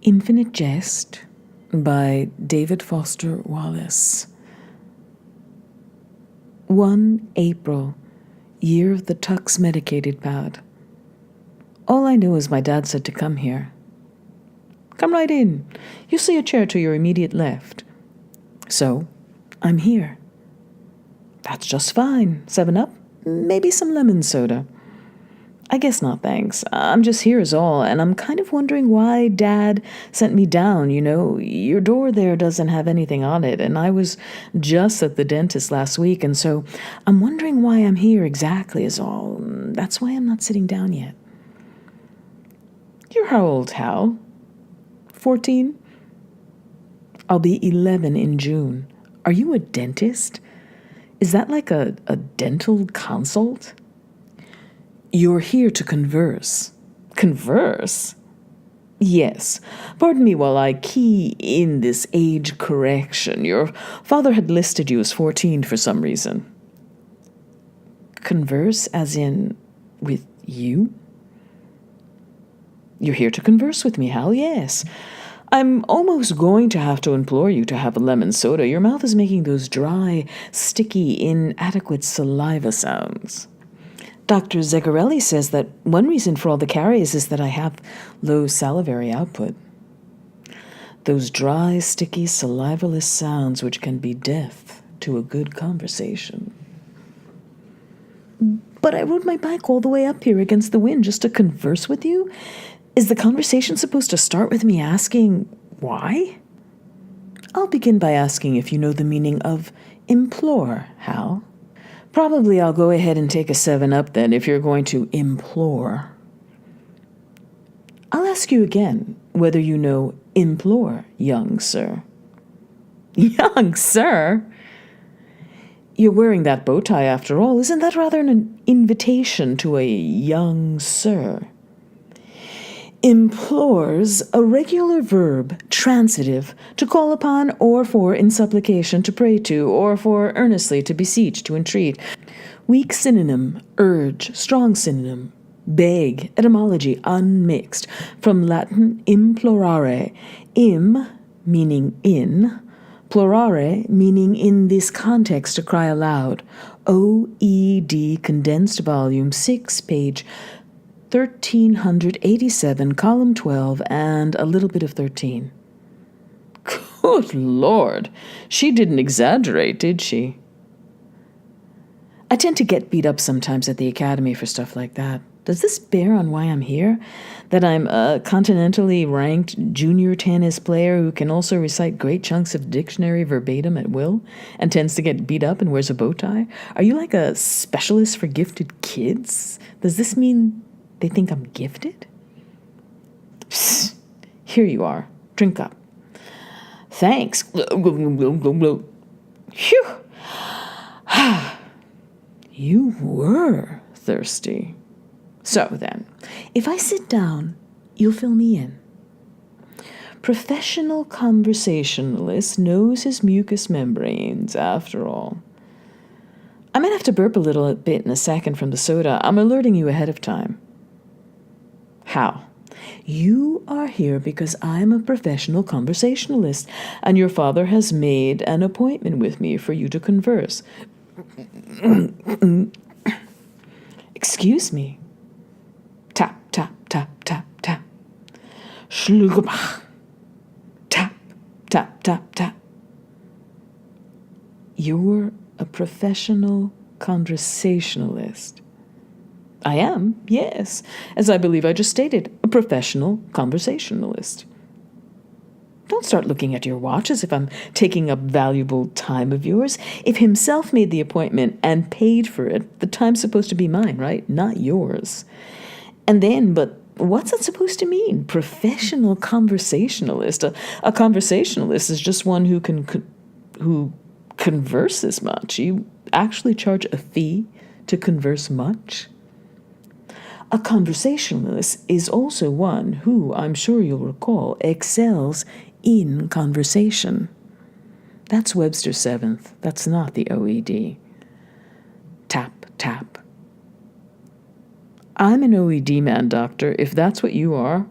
Infinite Jest by David Foster Wallace. 1 April, year of the Tux medicated pad. All I know is my dad said to come here. Come right in. You'll see a chair to your immediate left. So, I'm here. That's just fine. 7-Up? Maybe some lemon soda. I guess not, thanks. I'm just here is all, and I'm kind of wondering why Dad sent me down, Your door there doesn't have anything on it, and I was just at the dentist last week, and so I'm wondering why I'm here exactly is all. That's why I'm not sitting down yet. You're how old, Hal? 14? I'll be 11 in June. Are you a dentist? Is that like a dental consult? You're here to converse. Converse? Yes. Pardon me while I key in this age correction. Your father had listed you as 14 for some reason. Converse as in with you? You're here to converse with me, Hal, yes. I'm almost going to have to implore you to have a lemon soda. Your mouth is making those dry, sticky, inadequate saliva sounds. Dr. Zegarelli says that one reason for all the caries is that I have low salivary output. Those dry, sticky, salivaless sounds which can be death to a good conversation. But I rode my bike all the way up here against the wind just to converse with you? Is the conversation supposed to start with me asking why? I'll begin by asking if you know the meaning of implore, Hal. Probably I'll go ahead and take a 7-Up then if you're going to implore. I'll ask you again whether you know implore, young sir. Young sir? You're wearing that bow tie after all. Isn't that rather an invitation to a young sir? Implores, a regular verb, transitive, to call upon, or for in supplication to pray to, or for earnestly to beseech, to entreat. Weak synonym, urge, strong synonym, beg, etymology, unmixed, from Latin implorare, im, meaning in, plorare, meaning in this context to cry aloud, OED, condensed volume 6, page 1387, column 12, and a little bit of 13. Good Lord, she didn't exaggerate, did she? I tend to get beat up sometimes at the academy for stuff like that. Does this bear on why I'm here? That I'm a continentally ranked junior tennis player who can also recite great chunks of dictionary verbatim at will and tends to get beat up and wears a bow tie? Are you like a specialist for gifted kids? Does this mean they think I'm gifted? Psst. Here you are. Drink up. Thanks. Phew. You were thirsty. So then, if I sit down, you'll fill me in. Professional conversationalist knows his mucous membranes, after all. I might have to burp a little bit in a second from the soda. I'm alerting you ahead of time. How? You are here because I'm a professional conversationalist, and your father has made an appointment with me for you to converse. Excuse me. Tap, tap, tap, tap, tap. Schlugabach. Tap, tap, tap, tap. You're a professional conversationalist. I am, yes, as I believe I just stated, a professional conversationalist. Don't start looking at your watch as if I'm taking up valuable time of yours. If himself made the appointment and paid for it, the time's supposed to be mine, right? Not yours. And then, but what's that supposed to mean? Professional conversationalist. A conversationalist is just one who converses much. You actually charge a fee to converse much? A conversationalist is also one who, I'm sure you'll recall, excels in conversation. That's Webster 7th. That's not the OED. Tap, tap. I'm an OED man, doctor, if that's what you are.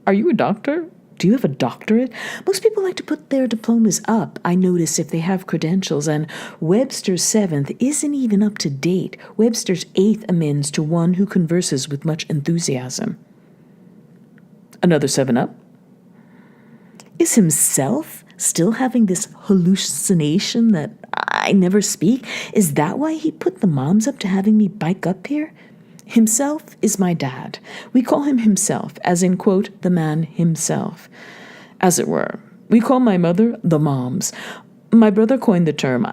Are you a doctor? Do you have a doctorate? Most people like to put their diplomas up, I notice, if they have credentials, and Webster's 7th isn't even up to date. Webster's 8th amends to one who converses with much enthusiasm. Another 7 up? Is himself still having this hallucination that I never speak? Is that why he put the moms up to having me bike up here? Himself is my dad. We call him himself, as in, quote, the man himself, as it were. We call my mother the moms. My brother coined the term.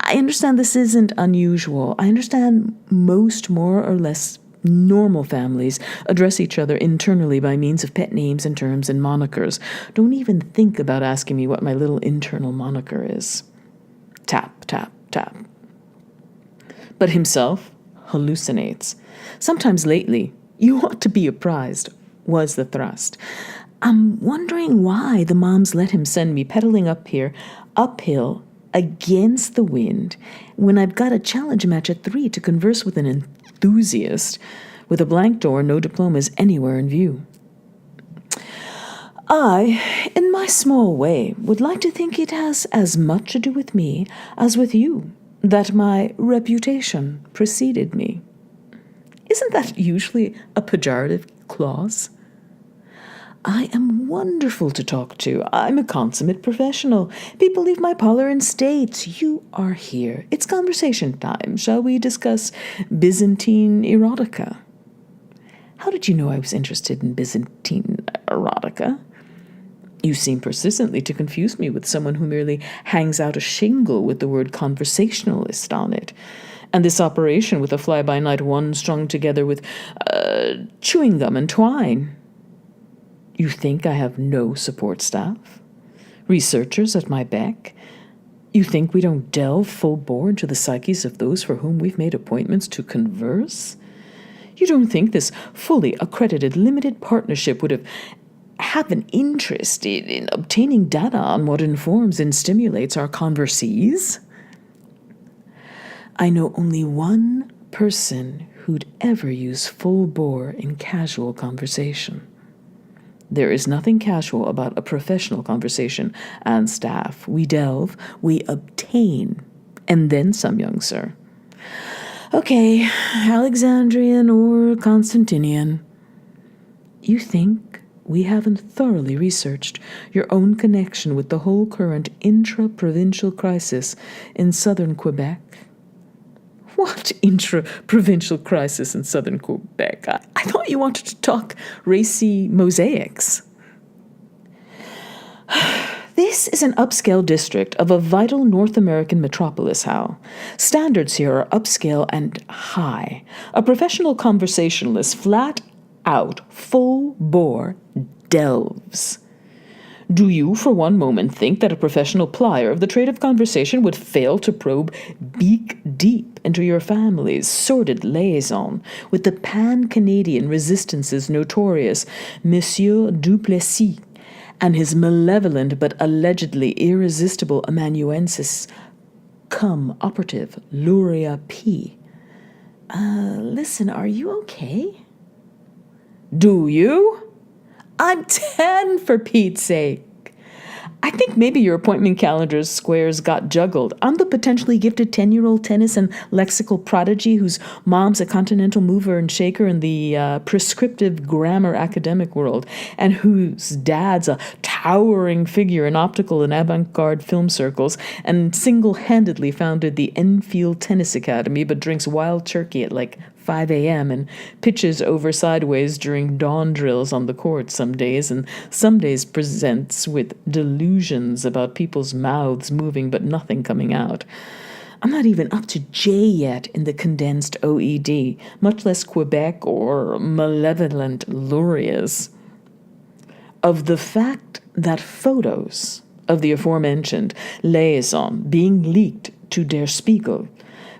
I understand this isn't unusual. I understand most more or less normal families address each other internally by means of pet names and terms and monikers. Don't even think about asking me what my little internal moniker is. Tap, tap, tap. But himself hallucinates. Sometimes lately, you ought to be apprised, was the thrust. I'm wondering why the moms let him send me pedaling up here, uphill, against the wind, when I've got a challenge match at 3 to converse with an enthusiast, with a blank door, no diplomas anywhere in view. I, in my small way, would like to think it has as much to do with me as with you, that my reputation preceded me. Isn't that usually a pejorative clause? I am wonderful to talk to. I'm a consummate professional. People leave my parlor in states. You are here. It's conversation time. Shall we discuss Byzantine erotica? How did you know I was interested in Byzantine erotica? You seem persistently to confuse me with someone who merely hangs out a shingle with the word conversationalist on it. And this operation with a fly-by-night one strung together with chewing gum and twine. You think I have no support staff? Researchers at my beck? You think we don't delve full bore into the psyches of those for whom we've made appointments to converse? You don't think this fully accredited limited partnership would have an interest in obtaining data on what informs and stimulates our conversees? I know only one person who'd ever use full bore in casual conversation. There is nothing casual about a professional conversation and staff. We delve, we obtain, and then some, young sir. Okay, Alexandrian or Constantinian. You think we haven't thoroughly researched your own connection with the whole current intra-provincial crisis in southern Quebec? What intra-provincial crisis in southern Quebec? I thought you wanted to talk racy mosaics. This is an upscale district of a vital North American metropolis, Hal. Standards here are upscale and high. A professional conversationalist flat out, full bore, delves. Do you for one moment think that a professional plier of the trade of conversation would fail to probe beak deep into your family's sordid liaison with the pan-Canadian resistance's notorious Monsieur Duplessis and his malevolent but allegedly irresistible amanuensis cum operative Luria P? Listen, are you okay? Do you? I'm 10, for Pete's sake. I think maybe your appointment calendar's squares got juggled. I'm the potentially gifted 10-year-old tennis and lexical prodigy whose mom's a continental mover and shaker in the prescriptive grammar academic world, and whose dad's a towering figure in optical and avant-garde film circles, and single-handedly founded the Enfield Tennis Academy, but drinks wild turkey at like 5 a.m. and pitches over sideways during dawn drills on the court some days, and some days presents with delusions about people's mouths moving but nothing coming out. I'm not even up to J yet in the condensed OED, much less Quebec or malevolent Lurias. Of the fact that photos of the aforementioned liaison being leaked to Der Spiegel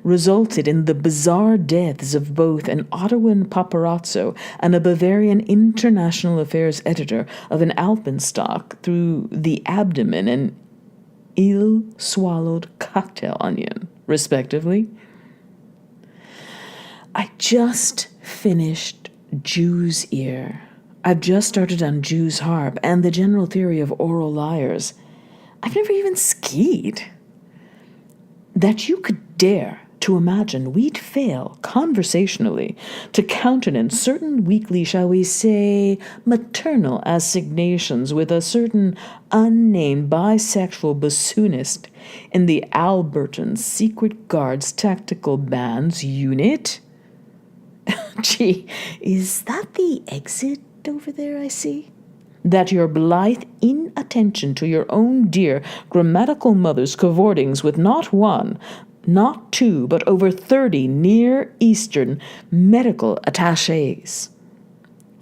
resulted in the bizarre deaths of both an Ottawan paparazzo and a Bavarian international affairs editor of an alpenstock through the abdomen and ill-swallowed cocktail onion, respectively. I just finished Jew's Ear, I've just started on Jew's harp and the general theory of oral liars. I've never even skied. That you could dare to imagine we'd fail conversationally to countenance certain weekly, shall we say, maternal assignations with a certain unnamed bisexual bassoonist in the Albertan Secret Guards Tactical Bands Unit? Gee, is that the exit over there I see? That your blithe inattention to your own dear grammatical mother's cavortings with not one, not two, but over 30 Near Eastern medical attaches.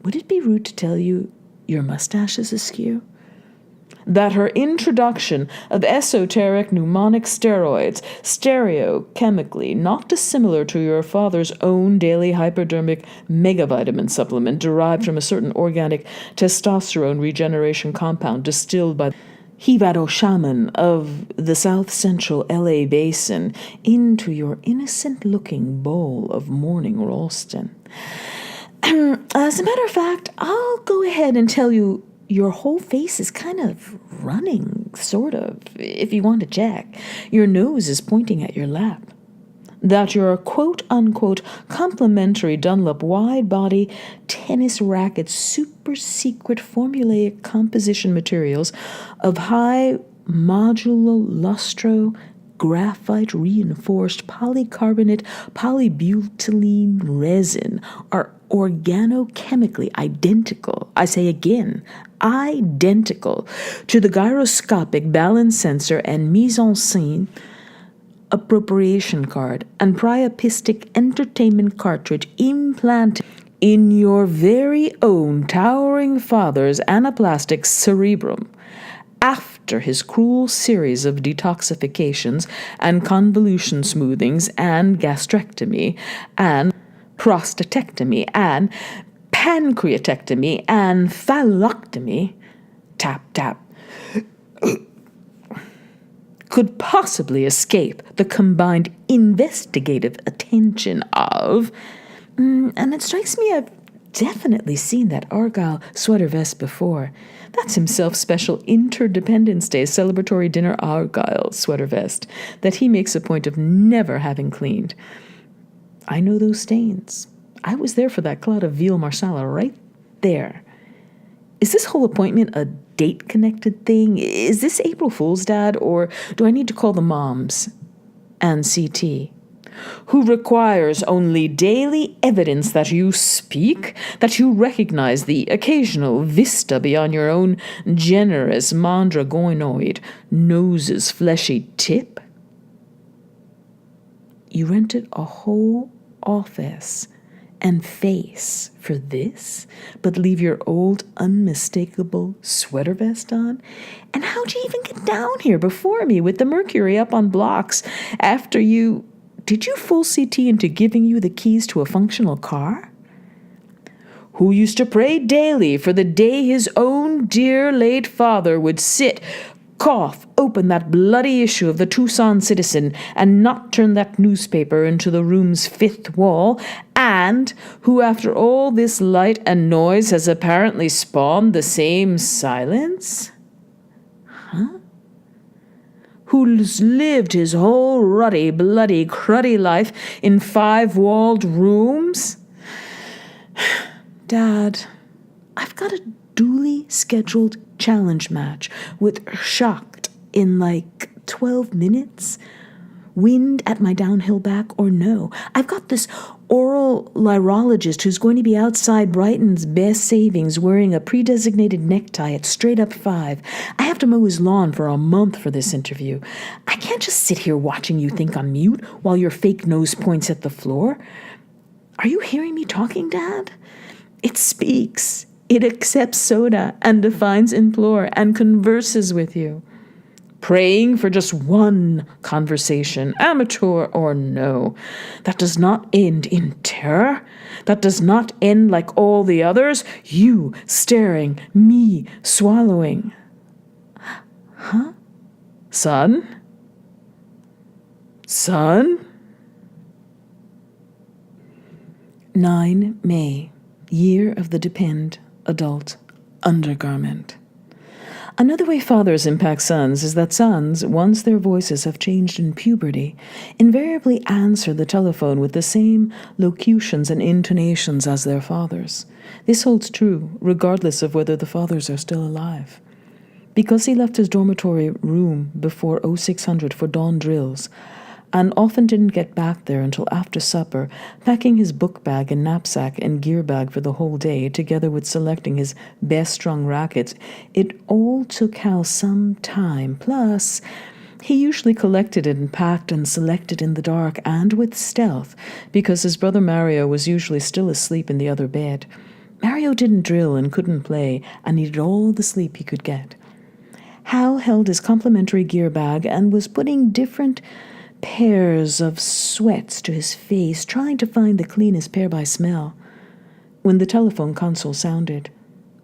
Would it be rude to tell you your mustache is askew? That her introduction of esoteric mnemonic steroids, stereochemically not dissimilar to your father's own daily hypodermic megavitamin supplement derived from a certain organic testosterone regeneration compound distilled by Hivado shaman of the South Central LA basin into your innocent-looking bowl of morning Ralston. As a matter of fact, I'll go ahead and tell you your whole face is kind of running, sort of, if you want to check. Your nose is pointing at your lap. That your quote-unquote complimentary Dunlop wide-body tennis racket super secret formulaic composition materials of high modulo lustro graphite reinforced polycarbonate polybutylene resin are organochemically identical, I say again, identical to the gyroscopic balance sensor and mise en scène appropriation card and priapistic entertainment cartridge implanted in your very own towering father's anaplastic cerebrum after his cruel series of detoxifications and convolution smoothings and gastrectomy and prostatectomy and pancreatectomy and phalloctomy, tap, tap, could possibly escape the combined investigative attention of, and it strikes me I've definitely seen that Argyle sweater vest before. That's himself special Interdependence Day celebratory dinner Argyle sweater vest that he makes a point of never having cleaned. I know those stains. I was there for that cloud of veal marsala right there. Is this whole appointment a date-connected thing? Is this April Fool's, Dad, or do I need to call the moms and CT? Who requires only daily evidence that you speak, that you recognize the occasional vista beyond your own generous mandragonoid nose's fleshy tip? You rented a whole office and face for this, but leave your old unmistakable sweater vest on? And how'd you even get down here before me with the mercury up on blocks after you... Did you fool CT into giving you the keys to a functional car? Who used to pray daily for the day his own dear late father would sit, cough, open that bloody issue of the Tucson Citizen and not turn that newspaper into the room's fifth wall, and who after all this light and noise has apparently spawned the same silence? Huh? Who's lived his whole ruddy, bloody, cruddy life in five-walled rooms? Dad, I've got a duly scheduled challenge match with Shocked in like 12 minutes. Wind at my downhill back or no. I've got this oral lyrologist who's going to be outside Brighton's Best Savings wearing a pre-designated necktie at straight up 5. I have to mow his lawn for a month for this interview. I can't just sit here watching you think I'm mute while your fake nose points at the floor. Are you hearing me talking, Dad? It speaks. It accepts soda and defines implore and converses with you. Praying for just one conversation, amateur or no. That does not end in terror. That does not end like all the others. You staring, me swallowing. Huh? Son? Son? 9 May, year of the Depend. adult undergarment. Another way fathers impact sons is that sons, once their voices have changed in puberty, invariably answer the telephone with the same locutions and intonations as their fathers. This holds true regardless of whether the fathers are still alive. Because he left his dormitory room before 0600 for dawn drills, and often didn't get back there until after supper, packing his book bag and knapsack and gear bag for the whole day, together with selecting his best-strung rackets, it all took Hal some time. Plus, he usually collected it and packed and selected in the dark and with stealth, because his brother Mario was usually still asleep in the other bed. Mario didn't drill and couldn't play, and needed all the sleep he could get. Hal held his complimentary gear bag and was putting different pairs of sweats to his face, trying to find the cleanest pair by smell, when the telephone console sounded.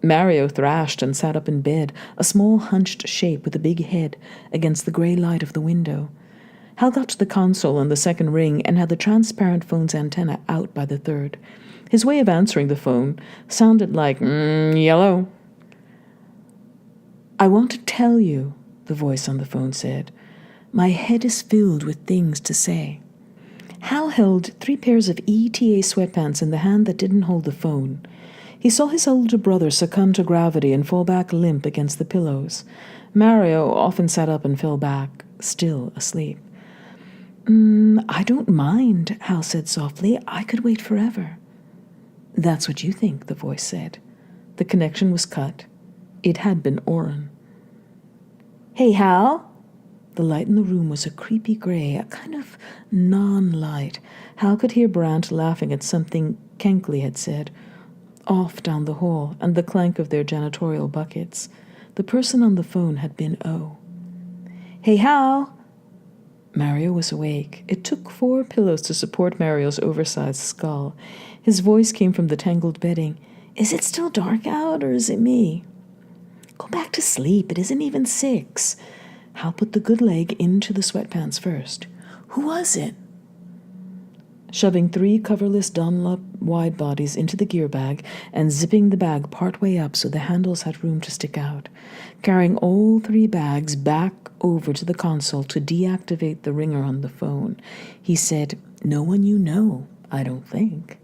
Mario thrashed and sat up in bed, a small hunched shape with a big head against the gray light of the window. Hal got to the console on the second ring and had the transparent phone's antenna out by the third. His way of answering the phone sounded like, yellow. "I want to tell you," the voice on the phone said. "My head is filled with things to say." Hal held 3 pairs of ETA sweatpants in the hand that didn't hold the phone. He saw his older brother succumb to gravity and fall back limp against the pillows. Mario often sat up and fell back, still asleep. I don't mind," Hal said softly. "I could wait forever." "That's what you think," the voice said. The connection was cut. It had been Oren. "Hey, Hal?" The light in the room was a creepy gray, a kind of non-light. Hal could hear Brandt laughing at something Kenkly had said, off down the hall, and the clank of their janitorial buckets. The person on the phone had been O. "Hey, Hal!" Mario was awake. It took 4 pillows to support Mario's oversized skull. His voice came from the tangled bedding. "Is it still dark out, or is it me?" "Go back to sleep. It isn't even 6. Hal put the good leg into the sweatpants first. "Who was it?" Shoving 3 coverless Dunlop wide bodies into the gear bag and zipping the bag partway up so the handles had room to stick out. Carrying all 3 bags back over to the console to deactivate the ringer on the phone. He said, "No one you know, I don't think."